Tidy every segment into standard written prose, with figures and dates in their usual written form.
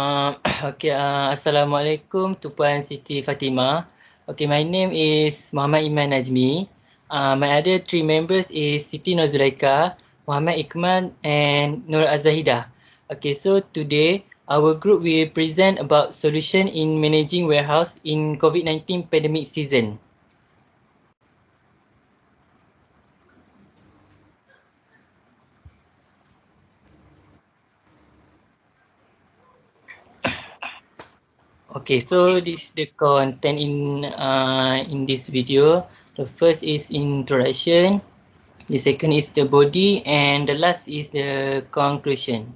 Okay, Assalamualaikum to Puan Siti Fatimah. Okay, my name is Muhammad Iman Najmi. My other three members is Siti Nozulaika, Muhammad Ikmal and Nur Azahidah. Okay, so today our group will present about solution in managing warehouse in COVID-19 pandemic season. Okay, so this is the content in this video. The first is introduction. The second is the body, and the last is the conclusion.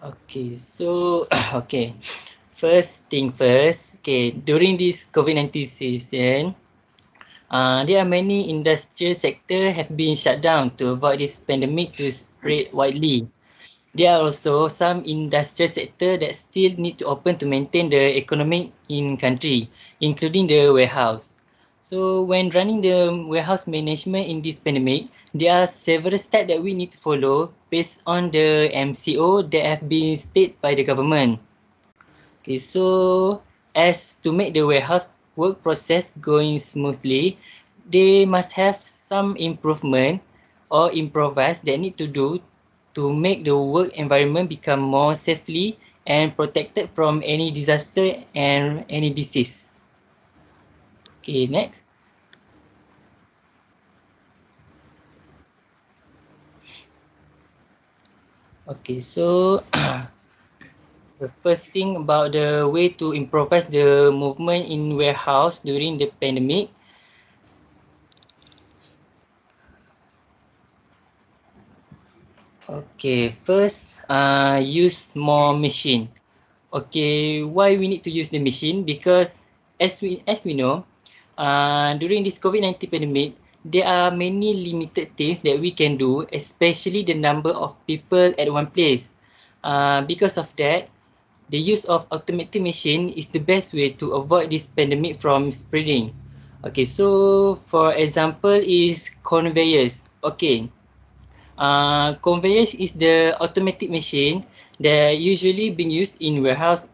Okay, so okay, first thing first. Okay, during this COVID-19 season, there are many industrial sectors have been shut down to avoid this pandemic to spread widely. There are also some industrial sector that still need to open to maintain the economy in country, including the warehouse. So when running the warehouse management in this pandemic, there are several steps that we need to follow based on the MCO that have been stated by the government. Okay, so as to make the warehouse work process going smoothly, they must have some improvement or improvise that need to do to make the work environment become more safely and protected from any disaster and any disease. Okay, next. Okay, so the first thing about the way to improvise the movement in warehouse during the pandemic. Okay, first, use more machine. Okay, why we need to use the machine? Because as we know, during this COVID-19 pandemic, there are many limited things that we can do, especially the number of people at one place. Because of that, the use of automated machine is the best way to avoid this pandemic from spreading. Okay, so for example is conveyors. Okay, conveyors is the automatic machine that usually being used in warehouse.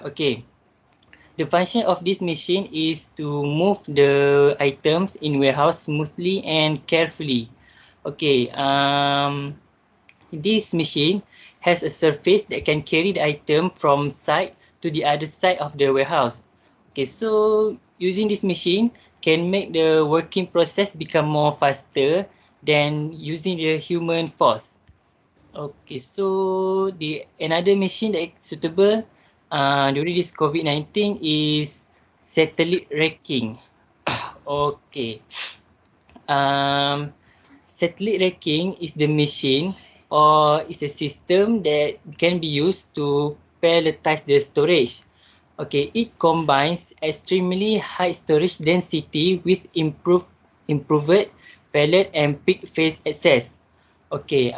Okay. The function of this machine is to move the items in warehouse smoothly and carefully. Okay, this machine has a surface that can carry the item from side to the other side of the warehouse. Okay, so using this machine can make the working process become more faster than using the human force. Okay, so the another machine that is suitable during this COVID-19 is satellite tracking. Okay. Um, Satellite tracking is the machine or is a system that can be used to palletize the storage. Okay, it combines extremely high storage density with improved pallet and peak phase access. Okay,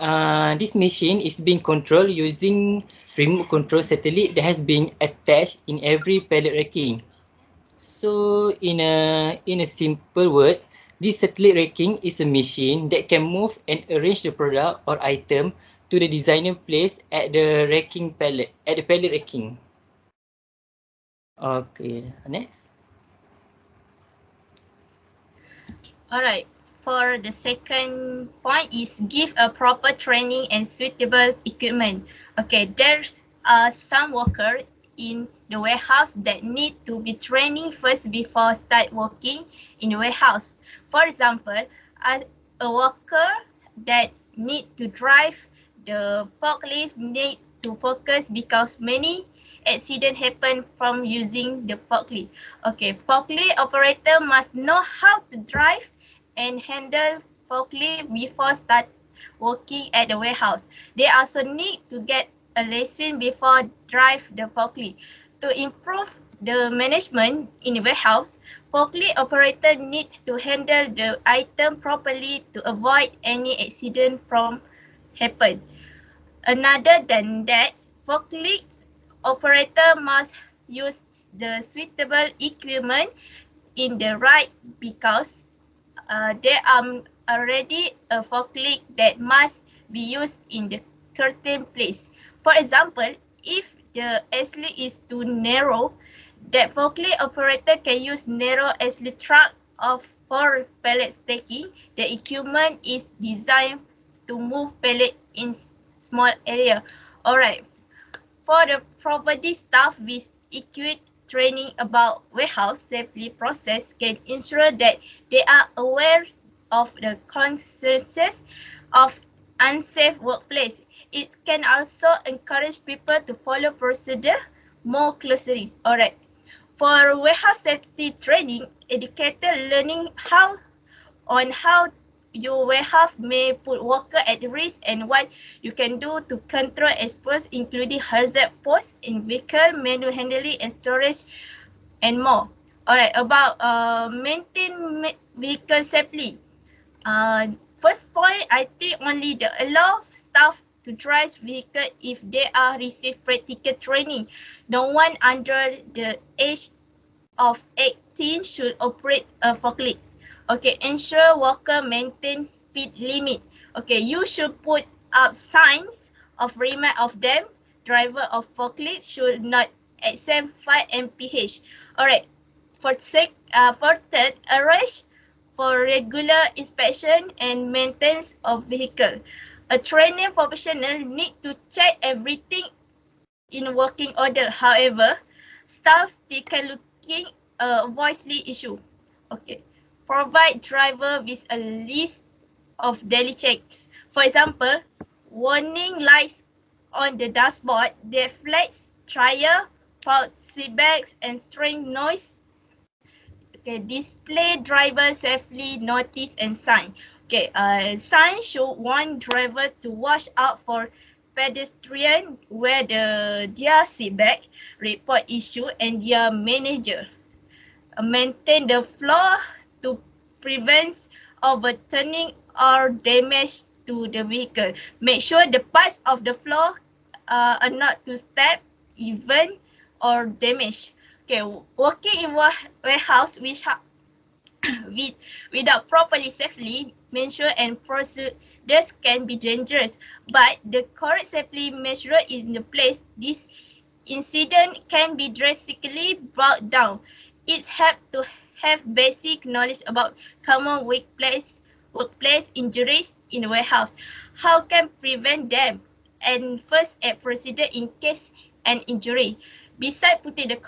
this machine is being controlled using remote control satellite that has been attached in every pallet racking. So in a simple word, this satellite racking is a machine that can move and arrange the product or item to the designer place at the pallet racking. Okay, next. Alright, for the second point is give a proper training and suitable equipment. Okay, there's some worker in the warehouse that need to be training first before start working in the warehouse. For example, a worker that need to drive the forklift need to focus because many accident happen from using the forklift. Okay, forklift operator must know how to drive and handle forklift before start working at the warehouse. They also need to get a lesson before drive the forklift. To improve the management in the warehouse, forklift operator need to handle the item properly to avoid any accident from happen. Another than that, forklift operator must use the suitable equipment in the right because there are already a forklift that must be used in the certain place. For example, if the axle is too narrow, that forklift operator can use narrow axle truck of for pallet stacking. The equipment is designed to move pallet in small area. Alright, for the property staff with equipped training about warehouse safety process can ensure that they are aware of the consequences of unsafe workplace. It can also encourage people to follow procedure more closely. Alright. For warehouse safety training, educator learning how your warehouse may put worker at risk and what you can do to control exposure, including hazard posts in vehicle, manual handling and storage, and more. Alright, about maintain vehicle safely. First point, I think only the allow staff to drive vehicle if they are receive practical training. No one under the age of 18 should operate a forklift. Okay, ensure worker maintain speed limit. Okay, you should put up signs of remind of them. Driver of forklift should not exceed 5 mph. Alright, for third, arrange for regular inspection and maintenance of vehicle. A training professional need to check everything in working order. However, staff still can looking avoid issue. Okay. Provide driver with a list of daily checks. For example, warning lights on the dashboard, deflects, tire, fault seatbelts, and string noise. Okay, display driver safely notice and sign. Okay, sign should warn driver to watch out for pedestrian wear their seatbelt, report issue, and their manager. Maintain the floor to prevent overturning or damage to the vehicle. Make sure the parts of the floor are not to step, even or damaged. Okay, working in warehouse without properly safely measure and procedures can be dangerous, but the correct safety measure is in place. This incident can be drastically brought down. It helps to have basic knowledge about common workplace injuries in the warehouse. How can prevent them? And first aid procedure in case an injury. Besides putting the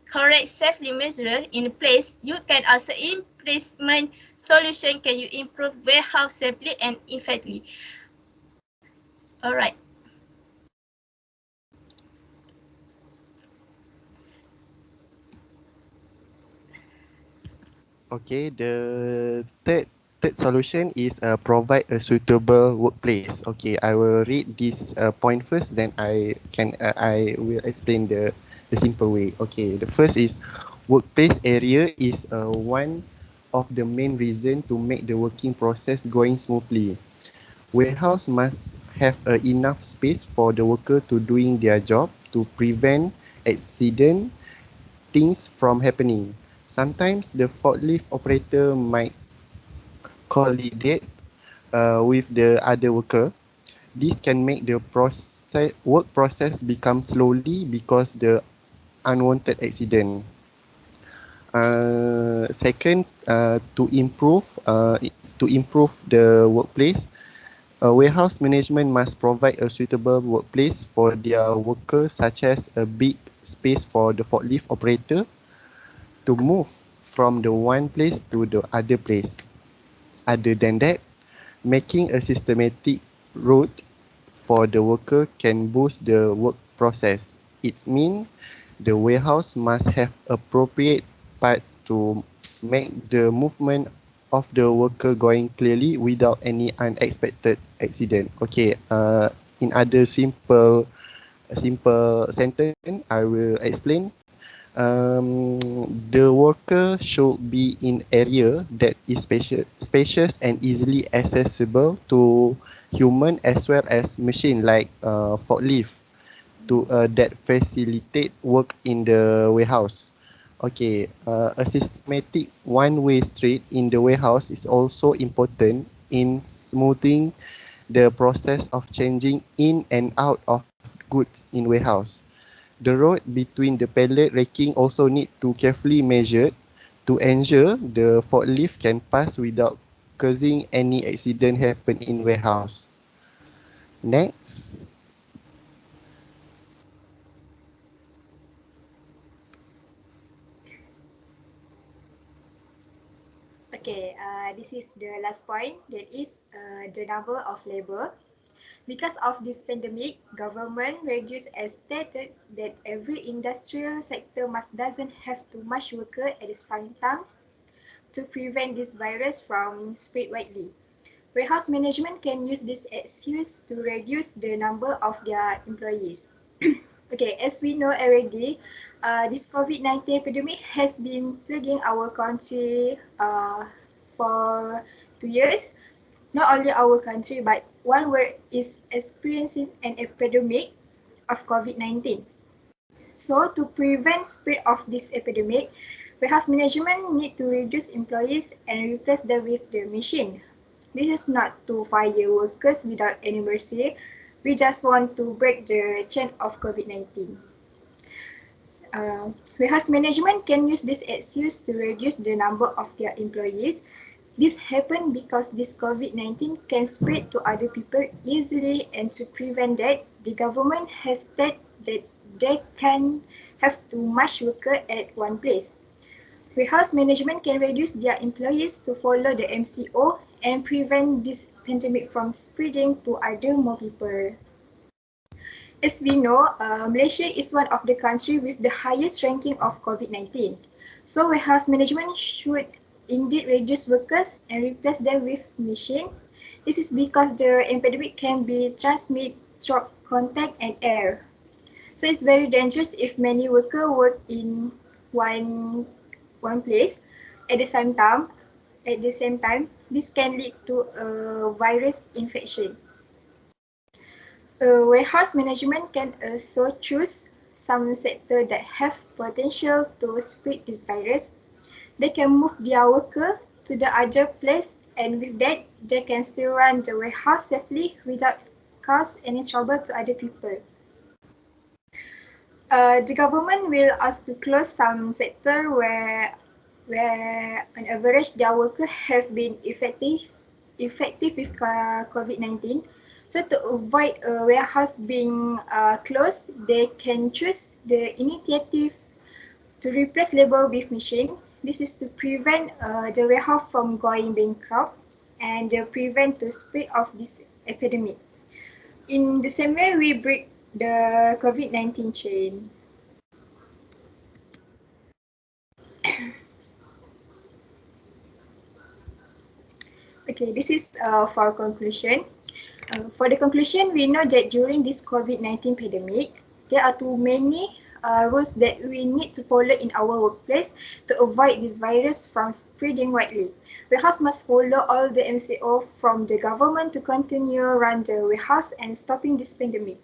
correct safety measure in place, you can also implement solution can you improve warehouse safely and effectively. Alright. Okay, the third solution is provide a suitable workplace. Okay, I will read this point first, then I will explain the simple way. Okay, the first is workplace area is one of the main reason to make the working process going smoothly. Warehouse must have enough space for the worker to doing their job to prevent accident things from happening. Sometimes the forklift operator might collide with the other worker. This can make the work process become slowly because the unwanted accident. Second, to improve the workplace, warehouse management must provide a suitable workplace for their workers, such as a big space for the forklift operator to move from the one place to the other place. Other than that, making a systematic route for the worker can boost the work process. It means the warehouse must have appropriate path to make the movement of the worker going clearly without any unexpected accident. Okay, in other simple sentence, I will explain. The worker should be in area that is spacious and easily accessible to human as well as machine like forklift to that facilitate work in the warehouse. Okay, a systematic one-way street in the warehouse is also important in smoothing the process of changing in and out of goods in warehouse. The road between the pallet racking also need to carefully measured to ensure the forklift can pass without causing any accident happen in warehouse. Next. Okay, this is the last point, that is the number of labor. Because of this pandemic, government reduced as stated that every industrial sector doesn't have too much worker at the same time to prevent this virus from spread widely. Warehouse management can use this excuse to reduce the number of their employees. Okay, as we know already, this COVID-19 epidemic has been plaguing our country for 2 years. Not only our country, but one world is experiencing an epidemic of COVID-19. So to prevent spread of this epidemic, warehouse management need to reduce employees and replace them with the machine. This is not to fire workers without any mercy. We just want to break the chain of COVID-19. Warehouse management can use this excuse to reduce the number of their employees. This happens because this COVID-19 can spread to other people easily, and to prevent that, the government has said that they can have too much worker at one place. Warehouse management can reduce their employees to follow the MCO and prevent this pandemic from spreading to other more people. As we know, Malaysia is one of the countries with the highest ranking of COVID-19. So warehouse management should indeed reduce workers and replace them with machine. This is because the epidemic can be transmitted through contact and air. So it's very dangerous if many workers work in one place at the same time. This can lead to a virus infection. Warehouse management can also choose some sectors that have potential to spread this virus. They can move their worker to the other place, and with that, they can still run the warehouse safely without cause any trouble to other people. The government will ask to close some sector where on average their workers have been effective with COVID-19. So to avoid a warehouse being closed, they can choose the initiative to replace labor with machine. This is to prevent the warehouse from going bankrupt and prevent the spread of this epidemic. In the same way, we break the COVID-19 chain. Okay, this is for conclusion. For the conclusion, we know that during this COVID-19 pandemic, there are too many rules that we need to follow in our workplace to avoid this virus from spreading widely. Warehouse must follow all the MCO from the government to continue run the warehouse and stopping this pandemic.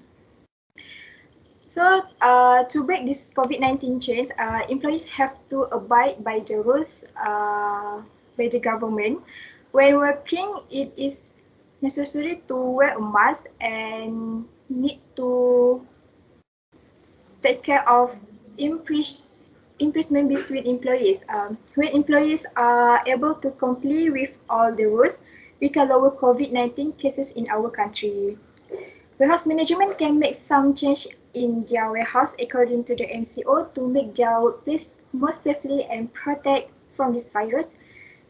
So to break this COVID-19 chains, employees have to abide by the rules by the government. When working, it is necessary to wear a mask and need to take care of imprisonment between employees. When employees are able to comply with all the rules, we can lower COVID-19 cases in our country. Warehouse management can make some change in their warehouse according to the MCO to make their workplace more safely and protect from this virus.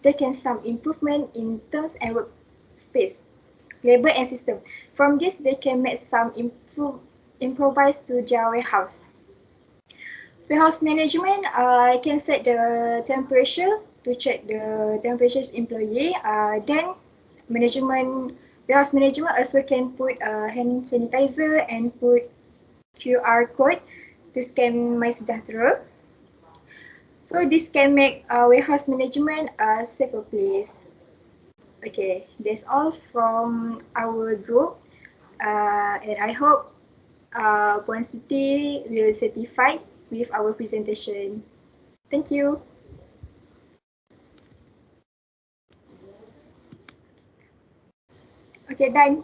There can some improvement in terms and workspace, labor and system. From this, they can make some improvise to their warehouse. Warehouse management can set the temperature to check the temperatures employee. Then warehouse management also can put hand sanitizer and put QR code to scan My Sejahtera. So this can make warehouse management a safer place. Okay, that's all from our group, and I hope Puan Siti will satisfied with our presentation. Thank you. Okay, done.